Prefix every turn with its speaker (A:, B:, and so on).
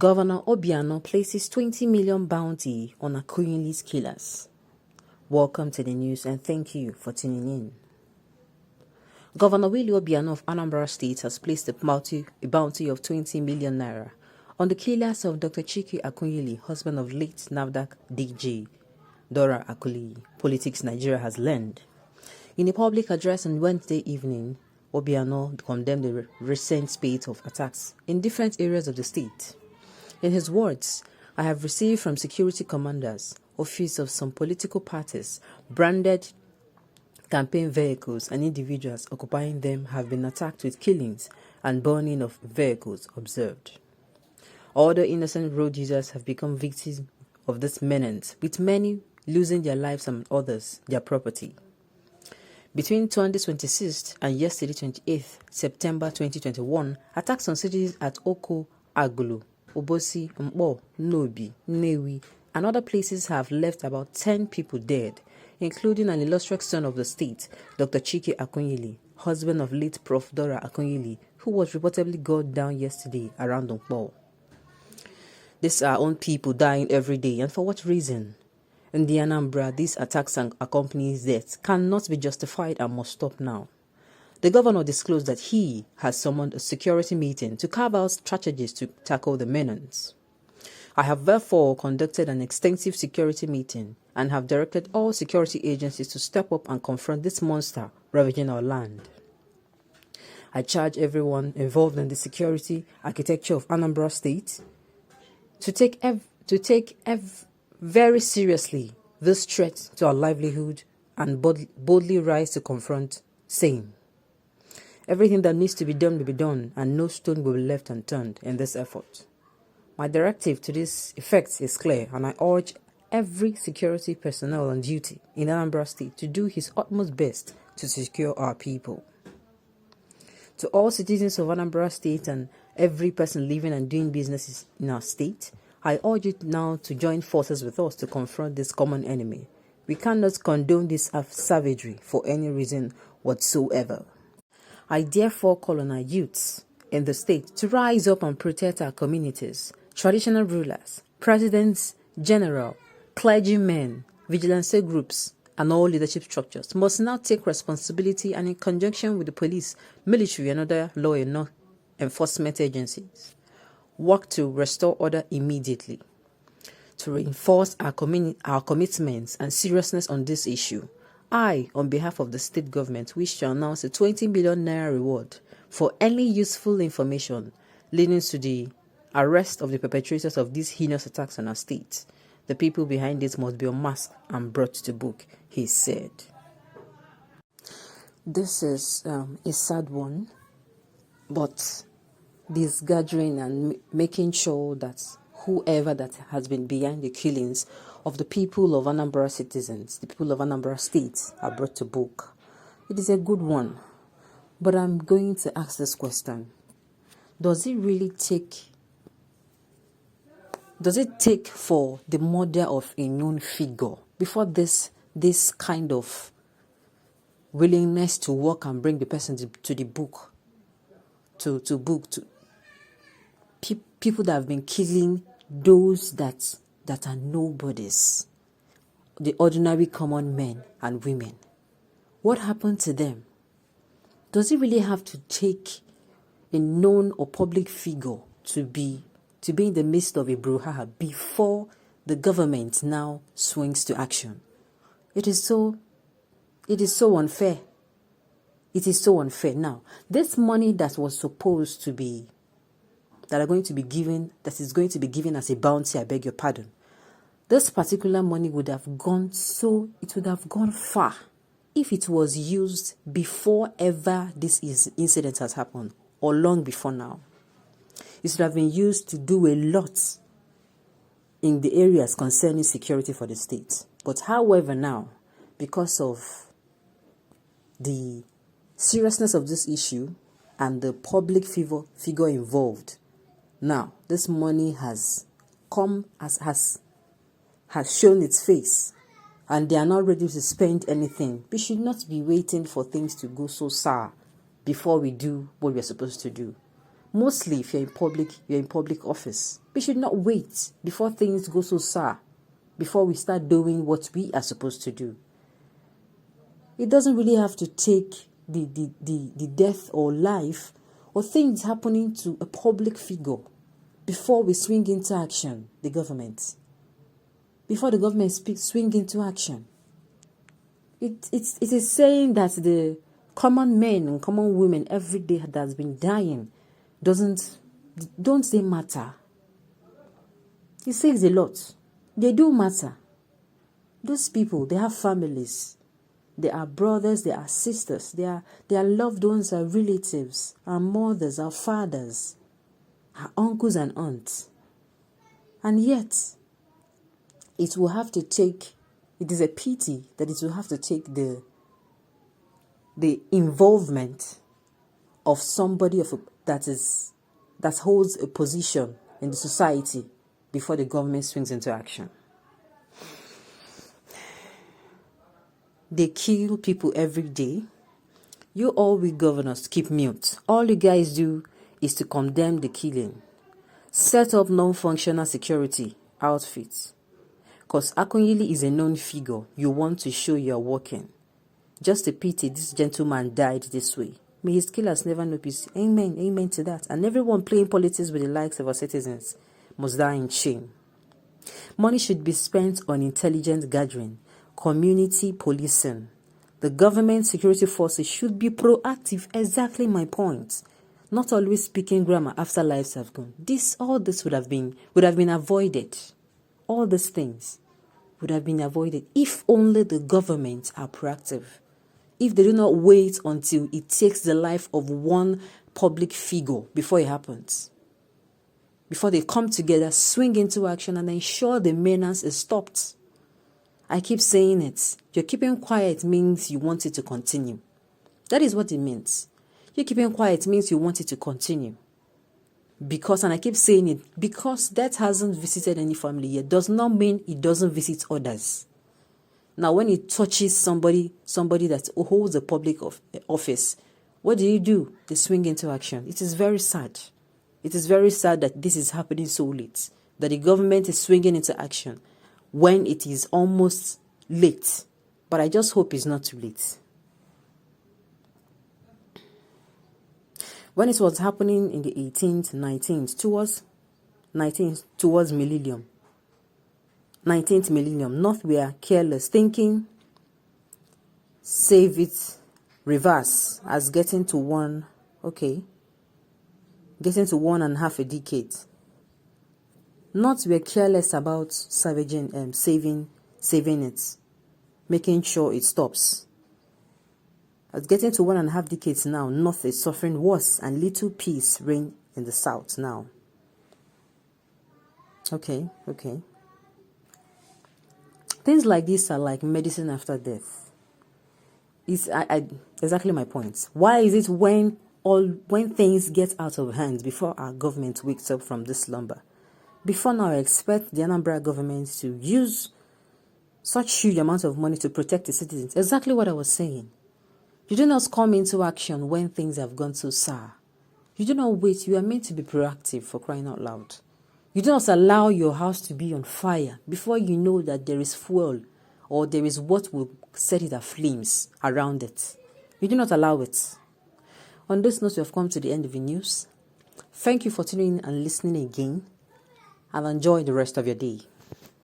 A: Governor Obiano places 20 million bounty on AKUNYILI'S killers. Welcome to the news and thank you for tuning in. Governor Willie Obiano of Anambra State has placed a bounty of 20 million naira on the killers of Dr. Chike Akunyili, husband of late NAFDAC DJ Dora Akunyili, politics Nigeria has learned. In a public address on Wednesday evening, Obiano condemned the recent spate of attacks in different areas of the state. In his words, I have received from security commanders, officers of some political parties, branded campaign vehicles and individuals occupying them have been attacked with killings and burning of vehicles observed. Other innocent road users have become victims of this menace, with many losing their lives and others their property. Between 2026 and yesterday 28th September 2021, attacks on cities at AKUNYILI, Obosi, Mbo, Nobi, Newi, and other places have left about 10 people dead, including an illustrious son of the state, Dr. Chike Akunyili, husband of late Prof. Dora Akunyili, who was reportedly gunned down yesterday around Mbo. These are our own people dying every day, and for what reason? In the Anambra, these attacks and accompanies deaths cannot be justified and must stop now. The governor disclosed that he has summoned a security meeting to carve out strategies to tackle the menace. I have therefore conducted an extensive security meeting and have directed all security agencies to step up and confront this monster ravaging our land. I charge everyone involved in the security architecture of Anambra State to take very seriously this threat to our livelihood and boldly rise to confront same. Everything that needs to be done will be done, and no stone will be left unturned in this effort. My directive to this effect is clear, and I urge every security personnel on duty in Anambra State to do his utmost best to secure our people. To all citizens of Anambra State and every person living and doing businesses in our state, I urge you now to join forces with us to confront this common enemy. We cannot condone this savagery for any reason whatsoever. I therefore call on our youths in the state to rise up and protect our communities. Traditional rulers, presidents, general, clergymen, vigilante groups, and all leadership structures must now take responsibility and, in conjunction with the police, military, and other law enforcement agencies, work to restore order immediately. To reinforce our commitments and seriousness on this issue, I, on behalf of the state government, wish to announce a 20 million naira reward for any useful information leading to the arrest of the perpetrators of these heinous attacks on our state. The people behind this must be unmasked and brought to book, he said. This is a sad one, but this gathering and making sure that whoever that has been behind the killings of the people of Anambra citizens, the people of Anambra State, are brought to book. It is a good one, but I'm going to ask this question. Does it take for the murder of a known figure before this kind of willingness to work and bring the person to the book, to people that have been killing those that are nobodies, the ordinary common men and women? What happened to them? Does it really have to take a known or public figure to be in the midst of a brouhaha before the government now swings to action? It is so unfair. It is so unfair. Now, this money that was supposed to be, that is going to be given as a bounty, I beg your pardon, this particular money would have gone far if it was used before ever this incident has happened, or long before now. It should have been used to do a lot in the areas concerning security for the state. But however now, because of the seriousness of this issue and the public figure involved, now this money has shown its face, and they are not ready to spend anything. We should not be waiting for things to go so sour before we do what we are supposed to do. Mostly if you're in public office. We should not wait before things go so sour, before we start doing what we are supposed to do. It doesn't really have to take the death or life or things happening to a public figure before we swing into action, the government. Before the government swing into action. It is saying that the common men and common women every day that has been dying don't they matter? It says a lot. They do matter. Those people, they have families. They are brothers, they are sisters, they are loved ones, our relatives, our mothers, our fathers, our uncles and aunts. And yet, it will have to take, it is a pity that it will have to take the involvement of somebody that holds a position in the society before the government swings into action. They kill people every day. You all we governors keep mute. All you guys do is to condemn the killing. Set up non-functional security outfits. Because AKUNYILI'S is a known figure. You want to show you're working. Just a pity this gentleman died this way. May his killers never know peace. Amen. Amen to that. And everyone playing politics with the likes of our citizens must die in shame. Money should be spent on intelligence gathering, community policing. The government security forces should be proactive. Exactly my point. Not always speaking grammar after lives have gone. All this would have been avoided. All these things would have been avoided if only the government are proactive. If they do not wait until it takes the life of one public figure before it happens. Before they come together, swing into action and ensure the menace is stopped. I keep saying it. You're keeping quiet means you want it to continue. That is what it means. You're keeping quiet means you want it to continue. Because, and I keep saying it, because death hasn't visited any family yet does not mean it doesn't visit others. Now, when it touches somebody that holds a public office, what do? They swing into action. It is very sad. It is very sad that this is happening so late, that the government is swinging into action when it is almost late. But I just hope it's not too late. When it was happening in the 18th, 19th, towards millennium, 19th millennium, North were careless, thinking, save it, reverse, as getting to 1.5 a decade. North were careless about saving it, making sure it stops. As getting to 1.5 decades now, North is suffering worse and little peace reigns in the South now. Okay. Things like this are like medicine after death. It's exactly my point. Why is it when things get out of hand before our government wakes up from this slumber? Before now, I expect the Anambra government to use such huge amounts of money to protect the citizens. Exactly what I was saying. You do not come into action when things have gone so sour. You do not wait. You are meant to be proactive, for crying out loud. You do not allow your house to be on fire before you know that there is fuel or there is what will set it aflames around it. You do not allow it. On this note, we have come to the end of the news. Thank you for tuning in and listening again, and enjoy the rest of your day.